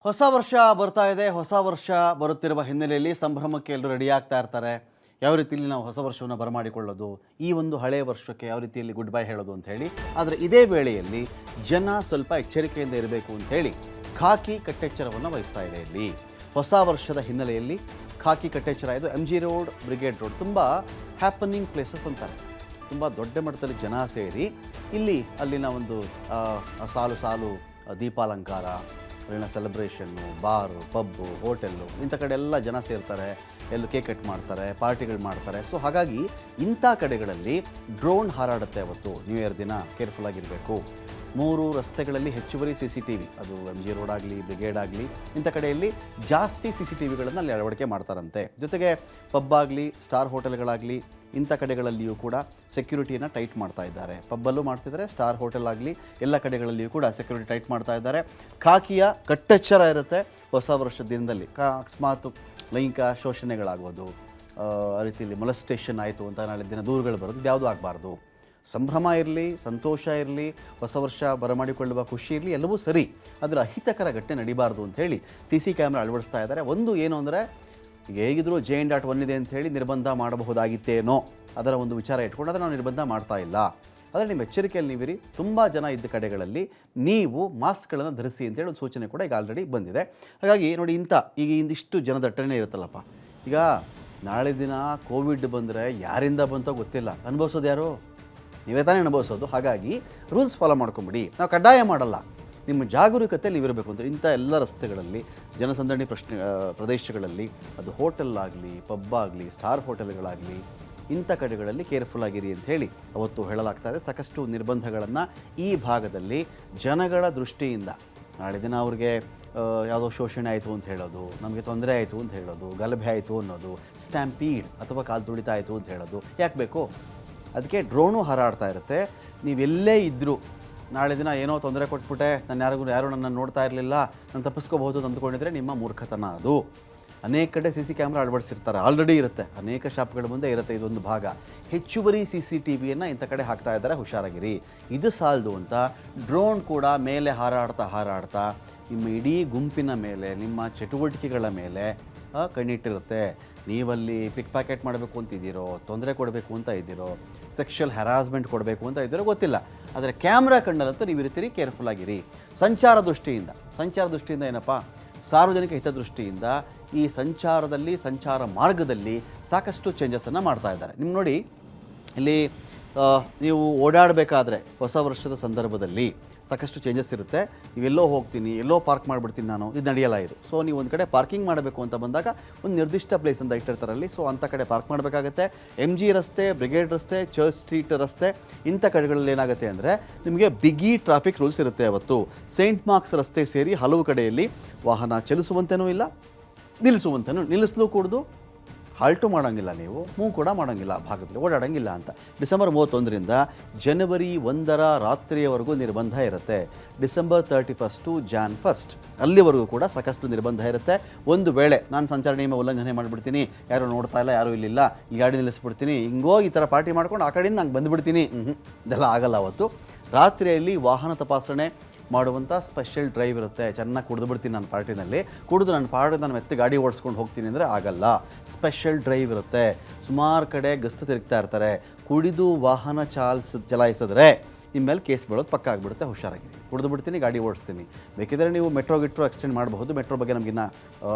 ಹೊಸ ವರ್ಷ ಬರ್ತಾ ಇದೆ. ಹೊಸ ವರ್ಷ ಬರುತ್ತಿರುವ ಹಿನ್ನೆಲೆಯಲ್ಲಿ ಸಂಭ್ರಮಕ್ಕೆ ಎಲ್ಲರೂ ರೆಡಿ ಆಗ್ತಾ ಇರ್ತಾರೆ. ಯಾವ ರೀತಿಯಲ್ಲಿ ನಾವು ಹೊಸ ವರ್ಷವನ್ನು ಬರಮಾಡಿಕೊಳ್ಳೋದು, ಈ ಒಂದು ಹಳೆಯ ವರ್ಷಕ್ಕೆ ಯಾವ ರೀತಿಯಲ್ಲಿ ಗುಡ್ ಬೈ ಹೇಳೋದು ಅಂತ ಹೇಳಿ. ಆದರೆ ಇದೇ ವೇಳೆಯಲ್ಲಿ ಜನ ಸ್ವಲ್ಪ ಎಚ್ಚರಿಕೆಯಿಂದ ಇರಬೇಕು ಅಂತ ಹೇಳಿ ಖಾಕಿ ಕಟ್ಟೆಚ್ಚರವನ್ನು ವಹಿಸ್ತಾ ಇದೆ. ಇಲ್ಲಿ ಹೊಸ ವರ್ಷದ ಹಿನ್ನೆಲೆಯಲ್ಲಿ ಖಾಕಿ ಕಟ್ಟೆಚ್ಚರ ಇದು MG ರೋಡ್, ಬ್ರಿಗೇಡ್ ರೋಡ್ ತುಂಬ ಹ್ಯಾಪನಿಂಗ್ ಪ್ಲೇಸಸ್ ಅಂತಾರೆ. ತುಂಬ ದೊಡ್ಡ ಮಟ್ಟದಲ್ಲಿ ಜನ ಸೇರಿ ಇಲ್ಲಿ ಅಲ್ಲಿನ ಒಂದು ಸಾಲು ಸಾಲು ದೀಪಾಲಂಕಾರ, ಅಲ್ಲಿನ ಸೆಲೆಬ್ರೇಷನ್ನು, ಬಾರು, ಪಬ್ಬು, ಹೋಟೆಲ್ಲು ಇಂಥ ಕಡೆ ಎಲ್ಲ ಜನ ಸೇರ್ತಾರೆ. ಎಲ್ಲೂ ಕೇಕ್ ಕಟ್ ಮಾಡ್ತಾರೆ, ಪಾರ್ಟಿಗಳು ಮಾಡ್ತಾರೆ. ಸೊ ಹಾಗಾಗಿ ಇಂಥ ಕಡೆಗಳಲ್ಲಿ ಡ್ರೋನ್ ಹಾರಾಡುತ್ತೆ. ಅವತ್ತು ನ್ಯೂ ಇಯರ್ ದಿನ ಕೇರ್ಫುಲ್ ಆಗಿರಬೇಕು. 3 ರಸ್ತೆಗಳಲ್ಲಿ ಹೆಚ್ಚುವರಿ CCTV, ಅದು MG ರೋಡ್ ಆಗಲಿ, ಬ್ರಿಗೇಡ್ ಆಗಲಿ, ಇಂಥ ಕಡೆಯಲ್ಲಿ ಜಾಸ್ತಿ CCTVಗಳನ್ನು ಅಲ್ಲಿ ಅಳವಡಿಕೆ ಮಾಡ್ತಾರಂತೆ. ಜೊತೆಗೆ ಪಬ್ ಆಗಲಿ, ಸ್ಟಾರ್ ಹೋಟೆಲ್ಗಳಾಗಲಿ ಇಂಥ ಕಡೆಗಳಲ್ಲಿಯೂ ಕೂಡ ಸೆಕ್ಯೂರಿಟಿಯನ್ನು ಟೈಟ್ ಮಾಡ್ತಾ ಇದ್ದಾರೆ. ಪಬ್ಬಲ್ಲೂ ಮಾಡ್ತಿದ್ದಾರೆ, ಸ್ಟಾರ್ ಹೋಟೆಲ್ ಆಗಲಿ ಎಲ್ಲ ಕಡೆಗಳಲ್ಲಿಯೂ ಕೂಡ ಸೆಕ್ಯೂರಿಟಿ ಟೈಟ್ ಮಾಡ್ತಾ ಇದ್ದಾರೆ. ಖಾಕಿಯ ಕಟ್ಟೆಚ್ಚರ ಇರುತ್ತೆ. ಹೊಸ ವರ್ಷದ ದಿನದಲ್ಲಿ ಅಕಸ್ಮಾತ್ ಲೈಂಗಿಕ ಶೋಷಣೆಗಳಾಗೋದು, ಆ ರೀತಿಯಲ್ಲಿ ಮೊಲೆಸ್ಟೇಷನ್ ಆಯಿತು ಅಂತ ನಾಳೆ ದಿನ ದೂರುಗಳು ಬರೋದು, ಇದು ಯಾವುದೂ ಆಗಬಾರ್ದು. ಸಂಭ್ರಮ ಇರಲಿ, ಸಂತೋಷ ಇರಲಿ, ಹೊಸ ವರ್ಷ ಬರಮಾಡಿಕೊಳ್ಳುವ ಖುಷಿ ಇರಲಿ, ಎಲ್ಲವೂ ಸರಿ. ಅದರ ಅಹಿತಕರ ಘಟನೆ ನಡಿಬಾರ್ದು ಅಂಥೇಳಿ CC ಕ್ಯಾಮ್ರಾ ಅಳವಡಿಸ್ತಾ ಇದ್ದಾರೆ. ಒಂದು ಏನು ಅಂದರೆ, ಈಗ ಹೇಗಿದ್ದರೂ JN.1 ಇದೆ ಅಂತ ಹೇಳಿ ನಿರ್ಬಂಧ ಮಾಡಬಹುದಾಗಿತ್ತೇನೋ, ಅದರ ಒಂದು ವಿಚಾರ ಇಟ್ಕೊಂಡು ಅದನ್ನು ನಾವು ನಿರ್ಬಂಧ ಮಾಡ್ತಾ ಇಲ್ಲ. ಆದರೆ ನಿಮ್ಮ ಎಚ್ಚರಿಕೆಯಲ್ಲಿ ನೀವಿರಿ. ತುಂಬ ಜನ ಇದ್ದ ಕಡೆಗಳಲ್ಲಿ ನೀವು ಮಾಸ್ಕ್ಗಳನ್ನು ಧರಿಸಿ ಅಂತೇಳಿ ಒಂದು ಸೂಚನೆ ಕೂಡ ಈಗ ಆಲ್ರೆಡಿ ಬಂದಿದೆ. ಹಾಗಾಗಿ ನೋಡಿ, ಈಗ ಇಂದಿಷ್ಟು ಜನದಟ್ಟಣೆ ಇರುತ್ತಲ್ಲಪ್ಪ. ಈಗ ನಾಳೆ ದಿನ ಕೋವಿಡ್ ಬಂದರೆ ಯಾರಿಂದ ಬಂತೋ ಗೊತ್ತಿಲ್ಲ, ಅನುಭವಿಸೋದು ಯಾರು? ನೀವೇ ತಾನೇ ಅನುಭವಿಸೋದು. ಹಾಗಾಗಿ ರೂಲ್ಸ್ ಫಾಲೋ ಮಾಡ್ಕೊಂಬಿಡಿ. ನಾವು ಕಡ್ಡಾಯ ಮಾಡಲ್ಲ, ನಿಮ್ಮ ಜಾಗರೂಕತೆ ನೀವಿರಬೇಕು ಅಂತ. ಇಂಥ ಎಲ್ಲ ರಸ್ತೆಗಳಲ್ಲಿ, ಜನಸಂದಣಿ ಪ್ರದೇಶಗಳಲ್ಲಿ, ಅದು ಹೋಟೆಲ್ ಆಗಲಿ, ಪಬ್ ಆಗಲಿ, ಸ್ಟಾರ್ ಹೋಟೆಲ್ಗಳಾಗಲಿ, ಇಂಥ ಕಡೆಗಳಲ್ಲಿ ಕೇರ್ಫುಲ್ ಆಗಿರಿ ಅಂತ ಹೇಳಿ ಅವತ್ತು ಹೇಳಲಾಗ್ತಾ ಇದೆ. ಸಾಕಷ್ಟು ನಿರ್ಬಂಧಗಳನ್ನು ಈ ಭಾಗದಲ್ಲಿ ಜನಗಳ ದೃಷ್ಟಿಯಿಂದ, ನಾಳೆ ದಿನ ಅವ್ರಿಗೆ ಯಾವುದೋ ಶೋಷಣೆ ಆಯಿತು ಅಂತ ಹೇಳೋದು, ನಮಗೆ ತೊಂದರೆ ಆಯಿತು ಅಂತ ಹೇಳೋದು, ಗಲಭೆ ಆಯಿತು ಅನ್ನೋದು, ಸ್ಟ್ಯಾಂಪೀಡ್ ಅಥವಾ ಕಾಲು ತುಳಿತ ಆಯಿತು ಅಂತ ಹೇಳೋದು ಯಾಕೆ ಬೇಕು? ಅದಕ್ಕೆ ಡ್ರೋನು ಹಾರಾಡ್ತಾ ಇರುತ್ತೆ. ನೀವೆಲ್ಲೇ ಇದ್ದರೂ ನಾಳೆ ದಿನ ಏನೋ ತೊಂದರೆ ಕೊಟ್ಬಿಟ್ಟೆ, ಯಾರು ನನ್ನನ್ನು ನೋಡ್ತಾ ಇರಲಿಲ್ಲ, ನಾನು ತಪ್ಪಿಸ್ಕೋಬಹುದು ಅಂತ ಅಂದ್ಕೊಂಡಿದ್ರೆ ನಿಮ್ಮ ಮೂರ್ಖತನ ಅದು. ಅನೇಕ ಕಡೆ CC ಕ್ಯಾಮ್ರಾ ಅಳವಡಿಸಿರ್ತಾರೆ, ಆಲ್ರೆಡಿ ಇರುತ್ತೆ, ಅನೇಕ ಶಾಪ್ಗಳ ಮುಂದೆ ಇರುತ್ತೆ ಇದೊಂದು ಭಾಗ. ಹೆಚ್ಚುವರಿ CCTVಯನ್ನು ಇಂಥ ಕಡೆ ಹಾಕ್ತಾ ಇದ್ದಾರೆ, ಹುಷಾರಾಗಿರಿ. ಇದು ಸಾಲದು ಅಂತ ಡ್ರೋನ್ ಕೂಡ ಮೇಲೆ ಹಾರಾಡ್ತಾ ನಿಮ್ಮ ಇಡೀ ಗುಂಪಿನ ಮೇಲೆ, ನಿಮ್ಮ ಚಟುವಟಿಕೆಗಳ ಮೇಲೆ ಕಣ್ಣಿಟ್ಟಿರುತ್ತೆ. ನೀವಲ್ಲಿ ಪಿಕ್ ಪ್ಯಾಕೆಟ್ ಮಾಡಬೇಕು ಅಂತಿದ್ದೀರೋ, ತೊಂದರೆ ಕೊಡಬೇಕು ಅಂತ ಇದ್ದೀರೋ, ಸೆಕ್ಷುವಲ್ ಹ್ಯಾರಾಸ್ಮೆಂಟ್ ಕೊಡಬೇಕು ಅಂತ ಇದ್ದೀರೋ ಗೊತ್ತಿಲ್ಲ, ಆದರೆ ಕ್ಯಾಮ್ರಾ ಕಣ್ಣಲ್ಲಂತೂ ನೀವು ಇರ್ತೀರಿ. ಕೇರ್ಫುಲ್ ಆಗಿರಿ. ಸಂಚಾರ ದೃಷ್ಟಿಯಿಂದ ಏನಪ್ಪ, ಸಾರ್ವಜನಿಕ ಹಿತದೃಷ್ಟಿಯಿಂದ ಈ ಸಂಚಾರ ಮಾರ್ಗದಲ್ಲಿ ಸಾಕಷ್ಟು ಚೇಂಜಸನ್ನು ಮಾಡ್ತಾ ಇದ್ದಾರೆ. ನಿಮ್ಮ ನೋಡಿ, ಇಲ್ಲಿ ನೀವು ಓಡಾಡಬೇಕಾದ್ರೆ ಹೊಸ ವರ್ಷದ ಸಂದರ್ಭದಲ್ಲಿ ಸಾಕಷ್ಟು ಚೇಂಜಸ್ ಇರುತ್ತೆ. ನೀವೆಲ್ಲೋ ಹೋಗ್ತೀನಿ, ಎಲ್ಲೋ ಪಾರ್ಕ್ ಮಾಡಿಬಿಡ್ತೀನಿ ನಾನು, ಇದು ನಡೆಯಲ್ಲ ಇದು. ಸೊ ನೀವು ಒಂದು ಕಡೆ ಪಾರ್ಕಿಂಗ್ ಮಾಡಬೇಕು ಅಂತ ಬಂದಾಗ ಒಂದು ನಿರ್ದಿಷ್ಟ ಪ್ಲೇಸ್ ಅಂತ ಇಟ್ಟಿರ್ತಾರಲ್ಲಿ, ಸೊ ಅಂಥ ಕಡೆ ಪಾರ್ಕ್ ಮಾಡಬೇಕಾಗತ್ತೆ. MG ರಸ್ತೆ, ಬ್ರಿಗೇಡ್ ರಸ್ತೆ, ಚರ್ಚ್ ಸ್ಟ್ರೀಟ್ ರಸ್ತೆ, ಇಂಥ ಕಡೆಗಳಲ್ಲಿ ಏನಾಗುತ್ತೆ ಅಂದರೆ ನಿಮಗೆ ಬಿಗಿ ಟ್ರಾಫಿಕ್ ರೂಲ್ಸ್ ಇರುತ್ತೆ. ಅವತ್ತು ಸೈಂಟ್ ಮಾರ್ಕ್ಸ್ ರಸ್ತೆ ಸೇರಿ ಹಲವು ಕಡೆಯಲ್ಲಿ ವಾಹನ ಚಲಿಸುವಂತೆಯೂ ಇಲ್ಲ, ನಿಲ್ಲಿಸಲು ಕೂಡದು, ಹಾಲ್ಟು ಮಾಡೋಂಗಿಲ್ಲ, ನೀವು ಮೂವ್ ಕೂಡ ಮಾಡೋಂಗಿಲ್ಲ, ಭಾಗದಲ್ಲಿ ಓಡಾಡೋಂಗಿಲ್ಲ ಅಂತ. ಡಿಸೆಂಬರ್ 31ರಿಂದ ಜನವರಿ 1ರ ರಾತ್ರಿಯವರೆಗೂ ನಿರ್ಬಂಧ ಇರುತ್ತೆ. ಡಿಸೆಂಬರ್ 31 to Jan 1 ಅಲ್ಲಿವರೆಗೂ ಕೂಡ ಸಾಕಷ್ಟು ನಿರ್ಬಂಧ ಇರುತ್ತೆ. ಒಂದು ವೇಳೆ ನಾನು ಸಂಚಾರ ನಿಯಮ ಉಲ್ಲಂಘನೆ ಮಾಡಿಬಿಡ್ತೀನಿ, ಯಾರು ನೋಡ್ತಾ ಇಲ್ಲ, ಯಾರೂ ಇಲ್ಲಿಲ್ಲ, ಈ ಗಾಡಿ ನಿಲ್ಲಿಸ್ಬಿಡ್ತೀನಿ, ಹಿಂಗೋಗಿ ಈ ಥರ ಪಾರ್ಟಿ ಮಾಡ್ಕೊಂಡು ಆ ಕಡೆಯಿಂದ ನಂಗೆ ಬಂದುಬಿಡ್ತೀನಿ, ಇದೆಲ್ಲ ಆಗಲ್ಲ. ಅವತ್ತು ರಾತ್ರಿಯಲ್ಲಿ ವಾಹನ ತಪಾಸಣೆ ಮಾಡುವಂಥ ಸ್ಪೆಷಲ್ ಡ್ರೈವ್ ಇರುತ್ತೆ. ಚೆನ್ನಾಗಿ ಕುಡಿದು ಬಿಡ್ತೀನಿ ನಾನು ಪಾರ್ಟಿನಲ್ಲಿ, ನಾನು ಮೆತ್ತ ಗಾಡಿ ಓಡಿಸ್ಕೊಂಡು ಹೋಗ್ತೀನಿ ಅಂದರೆ ಆಗಲ್ಲ. ಸ್ಪೆಷಲ್ ಡ್ರೈವ್ ಇರುತ್ತೆ. ಸುಮಾರು ಕಡೆ ಗಸ್ತು ತಿರುಗ್ತಾ ಇರ್ತಾರೆ. ಕುಡಿದು ವಾಹನ ಚಲಾಯಿಸಿದ್ರೆ ನಿಮ್ಮ ಮೇಲೆ ಕೇಸ್ ಬೀಳೋದು ಪಕ್ಕ ಆಗಿಬಿಡುತ್ತೆ. ಹುಷಾರಾಗಿರಿ. ಕುಡಿದು ಬಿಡ್ತೀನಿ, ಗಾಡಿ ಓಡಿಸ್ತೀನಿ. ಬೇಕಿದ್ರೆ ನೀವು ಮೆಟ್ರೋ ಎಕ್ಸ್ಟೆಂಡ್ ಮಾಡಬಹುದು. ಮೆಟ್ರೋ ಬಗ್ಗೆ ನಮಗಿನ್ನ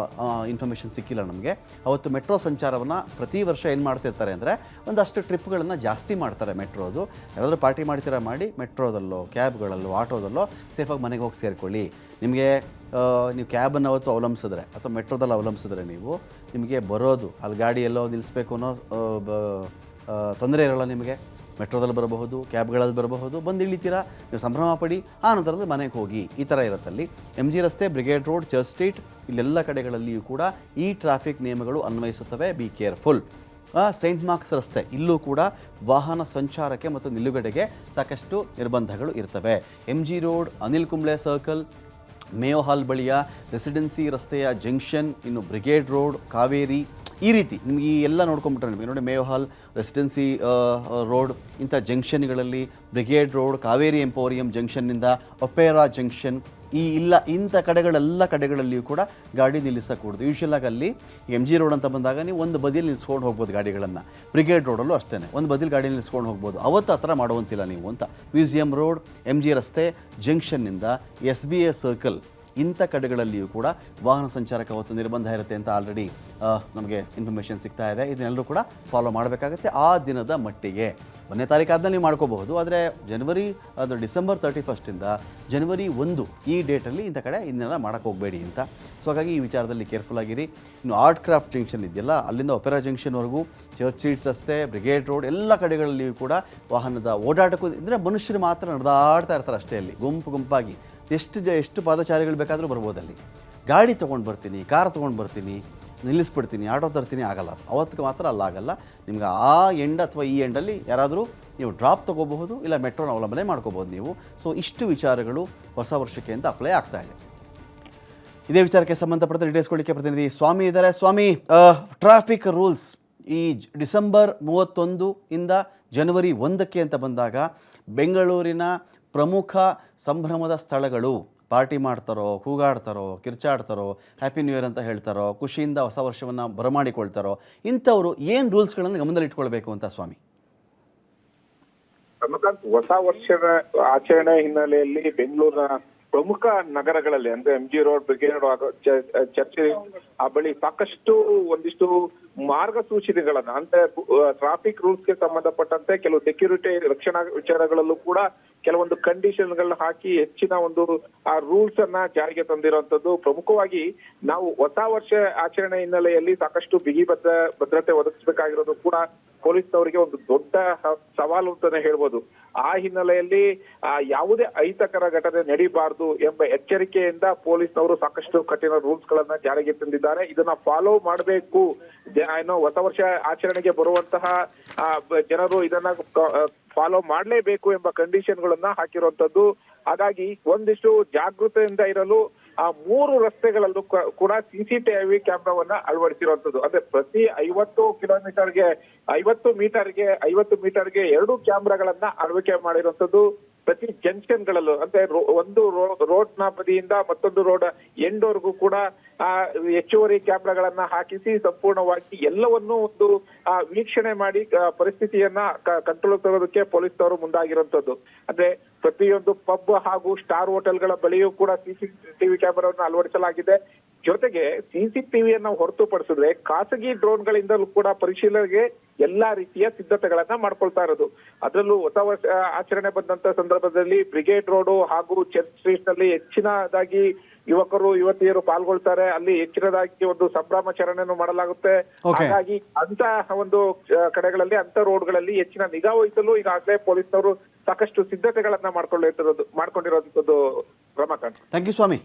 ಇನ್ಫಾರ್ಮೇಷನ್ ಸಿಕ್ಕಿಲ್ಲ ನಮಗೆ. ಅವತ್ತು ಮೆಟ್ರೋ ಸಂಚಾರವನ್ನು ಪ್ರತಿ ವರ್ಷ ಏನು ಮಾಡ್ತಿರ್ತಾರೆ ಅಂದರೆ ಒಂದಷ್ಟು ಟ್ರಿಪ್ಗಳನ್ನು ಜಾಸ್ತಿ ಮಾಡ್ತಾರೆ ಮೆಟ್ರೋದು. ಯಾರಾದರೂ ಪಾರ್ಟಿ ಮಾಡ್ತೀರಾ ಮಾಡಿ, ಮೆಟ್ರೋದಲ್ಲೋ, ಕ್ಯಾಬ್ಗಳಲ್ಲೋ, ಆಟೋದಲ್ಲೋ ಸೇಫಾಗಿ ಮನೆಗೆ ಹೋಗಿ ಸೇರಿಕೊಳ್ಳಿ. ನೀವು ಕ್ಯಾಬನ್ನು ಅವತ್ತು ಅವಲಂಬಿಸಿದ್ರೆ ಅಥವಾ ಮೆಟ್ರೋದಲ್ಲಿ ಅವಲಂಬಿಸಿದ್ರೆ ನಿಮಗೆ ಬರೋದು ಅಲ್ಲಿ ಗಾಡಿ ಎಲ್ಲೋ ನಿಲ್ಲಿಸ್ಬೇಕು ಅನ್ನೋ ತೊಂದರೆ ಇರೋಲ್ಲ. ನಿಮಗೆ ಮೆಟ್ರೋದಲ್ಲಿ ಬರಬಹುದು, ಕ್ಯಾಬ್ಗಳಲ್ಲಿ ಬರಬಹುದು, ಬಂದು ಇಳಿತೀರಾ, ನೀವು ಸಂಭ್ರಮ ಪಡಿ, ಆ ನಂತರದಲ್ಲಿ ಮನೆಗೆ ಹೋಗಿ, ಈ ಥರ ಇರುತ್ತಲ್ಲಿ. MG ರಸ್ತೆ, ಬ್ರಿಗೇಡ್ ರೋಡ್, ಚರ್ಚ್ ಸ್ಟ್ರೀಟ್ ಇಲ್ಲೆಲ್ಲ ಕಡೆಗಳಲ್ಲಿಯೂ ಕೂಡ ಈ ಟ್ರಾಫಿಕ್ ನಿಯಮಗಳು ಅನ್ವಯಿಸುತ್ತವೆ. Be careful. ಸೈಂಟ್ ಮಾರ್ಕ್ಸ್ ರಸ್ತೆ, ಇಲ್ಲೂ ಕೂಡ ವಾಹನ ಸಂಚಾರಕ್ಕೆ ಮತ್ತು ನಿಲುಗಡೆಗೆ ಸಾಕಷ್ಟು ನಿರ್ಬಂಧಗಳು ಇರ್ತವೆ. MG road, Anil Kumble circle, Mayo hall ಬಳಿಯ ರೆಸಿಡೆನ್ಸಿ ರಸ್ತೆಯ ಜಂಕ್ಷನ್, ಇನ್ನು ಬ್ರಿಗೇಡ್ ರೋಡ್, ಕಾವೇರಿ, ಈ ರೀತಿ ನಿಮಗೆ ಈ ಎಲ್ಲ ನೋಡ್ಕೊಂಬಿಟ್ರೆ ನಿಮಗೆ ನೋಡಿ, ಮೇಯೋ ಹಾಲ್, ರೆಸಿಡೆನ್ಸಿ ರೋಡ್, ಇಂಥ ಜಂಕ್ಷನ್ಗಳಲ್ಲಿ ಬ್ರಿಗೇಡ್ ರೋಡ್, ಕಾವೇರಿ ಎಂಪೋರಿಯಂ ಜಂಕ್ಷನ್ನಿಂದ ಒಪೇರಾ ಜಂಕ್ಷನ್, ಇಂಥ ಕಡೆಗಳಲ್ಲಿಯೂ ಕೂಡ ಗಾಡಿ ನಿಲ್ಲಿಸಕೂಡದು. ಯೂಶಲಾಗಿ ಅಲ್ಲಿ MG ರೋಡ್ ಅಂತ ಬಂದಾಗ ನೀವು ಒಂದು ಬದಿಯಲ್ಲಿ ನಿಲ್ಲಿಸ್ಕೊಂಡು ಹೋಗ್ಬೋದು ಗಾಡಿಗಳನ್ನು. ಬ್ರಿಗೇಡ್ ರೋಡಲ್ಲೂ ಅಷ್ಟೇ ಒಂದು ಬದಿಲಿ ಗಾಡಿ ನಿಲ್ಲಿಸ್ಕೊಂಡು ಹೋಗ್ಬೋದು. ಅವತ್ತು ಆ ಥರ ಮಾಡುವಂತಿಲ್ಲ ನೀವು ಅಂತ. ಮ್ಯೂಸಿಯಂ ರೋಡ್, MG ರಸ್ತೆ, ಜಂಕ್ಷನ್ನಿಂದ SBA ಸರ್ಕಲ್ ಇಂಥ ಕಡೆಗಳಲ್ಲಿಯೂ ಕೂಡ ವಾಹನ ಸಂಚಾರಕ್ಕೆ ಅವತ್ತು ನಿರ್ಬಂಧ ಇರುತ್ತೆ ಅಂತ ಆಲ್ರೆಡಿ ನಮಗೆ ಇನ್ಫಾರ್ಮೇಷನ್ ಸಿಗ್ತಾ ಇದೆ. ಇದನ್ನೆಲ್ಲರೂ ಕೂಡ ಫಾಲೋ ಮಾಡಬೇಕಾಗುತ್ತೆ ಆ ದಿನದ ಮಟ್ಟಿಗೆ. 1ನೇ ತಾರೀಕು ಆದಮೇಲೆ ನೀವು ಮಾಡ್ಕೋಬಹುದು. ಆದರೆ ಡಿಸೆಂಬರ್ 31 ಜನವರಿ 1 ಈ ಡೇಟಲ್ಲಿ ಇಂಥ ಕಡೆ ಇನ್ನೆಲ್ಲ ಮಾಡೋಕ್ಕೆ ಹೋಗಬೇಡಿ ಅಂತ. ಸೊ ಹಾಗಾಗಿ ಈ ವಿಚಾರದಲ್ಲಿ ಕೇರ್ಫುಲ್ ಆಗಿರಿ. ಇನ್ನು ಆರ್ಟ್ ಕ್ರಾಫ್ಟ್ ಜಂಕ್ಷನ್ ಇದೆಯಲ್ಲ, ಅಲ್ಲಿಂದ ಒಪೆರಾ ಜಂಕ್ಷನ್ವರೆಗೂ, ಚರ್ಚ್ ಸ್ಟ್ರೀಟ್ ರಸ್ತೆ, ಬ್ರಿಗೇಡ್ ರೋಡ್ ಎಲ್ಲ ಕಡೆಗಳಲ್ಲಿಯೂ ಕೂಡ ವಾಹನದ ಓಡಾಟಕ್ಕೂ ಇದ್ದರೆ ಮನುಷ್ಯರು ಮಾತ್ರ ನಡೆದಾಡ್ತಾ ಇರ್ತಾರೆ ಅಷ್ಟೇ. ಅಲ್ಲಿ ಗುಂಪಾಗಿ ಎಷ್ಟು ಪಾದಚಾರಿಗಳು ಬೇಕಾದರೂ ಬರ್ಬೋದಲ್ಲಿ. ಗಾಡಿ ತೊಗೊಂಡು ಬರ್ತೀನಿ, ಕಾರ್ ತೊಗೊಂಡು ಬರ್ತೀನಿ, ನಿಲ್ಲಿಸ್ಬಿಡ್ತೀನಿ, ಆಟೋ ತರ್ತೀನಿ ಆಗಲ್ಲ. ಅವತ್ತಿಗೆ ಮಾತ್ರ ಅಲ್ಲಾಗಲ್ಲ. ನಿಮ್ಗೆ ಆ ಎಂಡ್ ಅಥವಾ ಈ ಎಂಡಲ್ಲಿ ಯಾರಾದರೂ ನೀವು ಡ್ರಾಪ್ ತೊಗೋಬಹುದು, ಇಲ್ಲ ಮೆಟ್ರೋನ ಅವಲಂಬನೆ ಮಾಡ್ಕೋಬೋದು ನೀವು. ಸೊ ಇಷ್ಟು ವಿಚಾರಗಳು ಹೊಸ ವರ್ಷಕ್ಕೆ ಅಂತ ಅಪ್ಲೈ ಆಗ್ತಾ ಇದೆ. ಇದೇ ವಿಚಾರಕ್ಕೆ ಸಂಬಂಧಪಟ್ಟ ಡೀಟೇಲ್ಸ್ ಕೊಡಲಿಕ್ಕೆ ಪ್ರತಿನಿಧಿ ಸ್ವಾಮಿ ಇದ್ದಾರೆ. ಸ್ವಾಮಿ, ಟ್ರಾಫಿಕ್ ರೂಲ್ಸ್ ಈ ಡಿಸೆಂಬರ್ 31 ಇಂದ ಜನವರಿ 1 ಅಂತ ಬಂದಾಗ ಬೆಂಗಳೂರಿನ ಪ್ರಮುಖ ಸಂಭ್ರಮದ ಸ್ಥಳಗಳು, ಪಾರ್ಟಿ ಮಾಡ್ತಾರೋ, ಕೂಗಾಡ್ತಾರೋ, ಕಿರ್ಚಾಡ್ತಾರೋ, ಹ್ಯಾಪಿ ನ್ಯೂ ಇಯರ್ ಅಂತ ಹೇಳ್ತಾರೋ, ಖುಷಿಯಿಂದ ಹೊಸ ವರ್ಷವನ್ನು ಬರಮಾಡಿಕೊಳ್ತಾರೋ, ಇಂಥವರು ಏನು ರೂಲ್ಸ್ಗಳನ್ನು ಗಮನದಲ್ಲಿ ಇಟ್ಕೊಳ್ಬೇಕು ಅಂತ ಸ್ವಾಮಿ? ಹೊಸ ವರ್ಷದ ಆಚರಣೆ ಹಿನ್ನೆಲೆಯಲ್ಲಿ ಬೆಂಗಳೂರಿನ ಪ್ರಮುಖ ನಗರಗಳಲ್ಲಿ ಅಂದ್ರೆ MG road, brigade road, church ಆ ಬಳಿ ಸಾಕಷ್ಟು ಒಂದಿಷ್ಟು ಮಾರ್ಗಸೂಚಿಗಳನ್ನ ಅಂದ್ರೆ ಟ್ರಾಫಿಕ್ ರೂಲ್ಸ್ಗೆ ಸಂಬಂಧಪಟ್ಟಂತೆ ಕೆಲವು ಸೆಕ್ಯೂರಿಟಿ ರಕ್ಷಣಾ ವಿಚಾರಗಳಲ್ಲೂ ಕೂಡ ಕೆಲವೊಂದು ಕಂಡೀಷನ್ಗಳನ್ನ ಹಾಕಿ ಹೆಚ್ಚಿನ ಒಂದು ಆ ರೂಲ್ಸ್ ಅನ್ನ ಜಾರಿಗೆ ತಂದಿರುವಂತದ್ದು. ಪ್ರಮುಖವಾಗಿ ನಾವು ಹೊಸ ವರ್ಷ ಆಚರಣೆ ಹಿನ್ನೆಲೆಯಲ್ಲಿ ಸಾಕಷ್ಟು ಬಿಗಿ ಭದ್ರತೆ ಒದಗಿಸಬೇಕಾಗಿರೋದು ಕೂಡ ಪೊಲೀಸ್ನವರಿಗೆ ಒಂದು ದೊಡ್ಡ ಸವಾಲು ಅಂತಾನೆ ಹೇಳ್ಬೋದು. ಆ ಹಿನ್ನೆಲೆಯಲ್ಲಿ ಯಾವುದೇ ಅಹಿತಕರ ಘಟನೆ ನಡೀಬಾರದು ಎಂಬ ಎಚ್ಚರಿಕೆಯಿಂದ ಪೊಲೀಸ್ನವರು ಸಾಕಷ್ಟು ಕಠಿಣ ರೂಲ್ಸ್ ಗಳನ್ನ ಜಾರಿಗೆ ತಂದಿದ್ದಾರೆ. ಇದನ್ನ ಫಾಲೋ ಮಾಡಬೇಕು. ಏನೋ ಹೊಸ ವರ್ಷ ಆಚರಣೆಗೆ ಬರುವಂತಹ ಜನರು ಇದನ್ನ ಫಾಲೋ ಮಾಡಲೇಬೇಕು ಎಂಬ ಕಂಡೀಷನ್ಗಳನ್ನ ಹಾಕಿರುವಂತದ್ದು. ಹಾಗಾಗಿ ಒಂದಿಷ್ಟು ಜಾಗೃತೆಯಿಂದ ಇರಲು ಆ 3 ರಸ್ತೆಗಳಲ್ಲೂ ಕೂಡ CCTV ಕ್ಯಾಮ್ರಾವನ್ನ ಅಳವಡಿಸಿರುವಂತದ್ದು. ಅಂದ್ರೆ ಪ್ರತಿ 50 ಮೀಟರ್ಗೆ 2 ಕ್ಯಾಮ್ರಾಗಳನ್ನ ಅಳವಡಿಕೆ ಮಾಡಿರುವಂತದ್ದು. ಪ್ರತಿ ಜಂಕ್ಷನ್ಗಳಲ್ಲೂ ಅಂದ್ರೆ ಒಂದು ರೋಡ್ ನ ಬದಿಯಿಂದ ಮತ್ತೊಂದು ರೋಡ್ ಎಂಡ್ವರೆಗೂ ಕೂಡ ಹೆಚ್ಚುವರಿ ಕ್ಯಾಮ್ರಾಗಳನ್ನ ಹಾಕಿಸಿ ಸಂಪೂರ್ಣವಾಗಿ ಎಲ್ಲವನ್ನೂ ಒಂದು ವೀಕ್ಷಣೆ ಮಾಡಿ ಪರಿಸ್ಥಿತಿಯನ್ನ ಕಂಟ್ರೋಲ್ ತರೋದಕ್ಕೆ ಪೊಲೀಸ್ನವರು ಮುಂದಾಗಿರುವಂತದ್ದು. ಅಂದ್ರೆ ಪ್ರತಿಯೊಂದು ಪಬ್ ಹಾಗೂ ಸ್ಟಾರ್ ಹೋಟೆಲ್ಗಳ ಬಳಿಯೂ ಕೂಡ CCTV ಕ್ಯಾಮೆರಾವನ್ನು ಅಳವಡಿಸಲಾಗಿದೆ. ಜೊತೆಗೆ CCTVಯನ್ನ ಹೊರತುಪಡಿಸಿದ್ರೆ ಖಾಸಗಿ ಡ್ರೋನ್ಗಳಿಂದಲೂ ಕೂಡ ಪರಿಶೀಲನೆಗೆ ಎಲ್ಲಾ ರೀತಿಯ ಸಿದ್ಧತೆಗಳನ್ನ ಮಾಡ್ಕೊಳ್ತಾ ಇರೋದು. ಅದರಲ್ಲೂ ಹೊಸ ವರ್ಷ ಆಚರಣೆ ಬಂದಂತ ಸಂದರ್ಭದಲ್ಲಿ ಬ್ರಿಗೇಡ್ ರೋಡ್ ಹಾಗೂ ಚರ್ಚ್ ಸ್ಟ್ರೀಟ್ ನಲ್ಲಿ ಹೆಚ್ಚಿನದಾಗಿ ಯುವಕರು ಯುವತಿಯರು ಪಾಲ್ಗೊಳ್ತಾರೆ. ಅಲ್ಲಿ ಹೆಚ್ಚಿನದಾಗಿ ಒಂದು ಸಂಭ್ರಮಾಚರಣೆಯನ್ನು ಮಾಡಲಾಗುತ್ತೆ. ಹಾಗಾಗಿ ಅಂತ ಒಂದು ಕಡೆಗಳಲ್ಲಿ, ಅಂತ ರೋಡ್ಗಳಲ್ಲಿ ಹೆಚ್ಚಿನ ನಿಗಾ ವಹಿಸಲು ಈಗಾಗಲೇ ಪೊಲೀಸ್ನವರು ಸಾಕಷ್ಟು ಸಿದ್ಧತೆಗಳನ್ನ ಮಾಡ್ಕೊಂಡಿರೋದು ರಮಾಕಾಂತ್. Thank you Swami.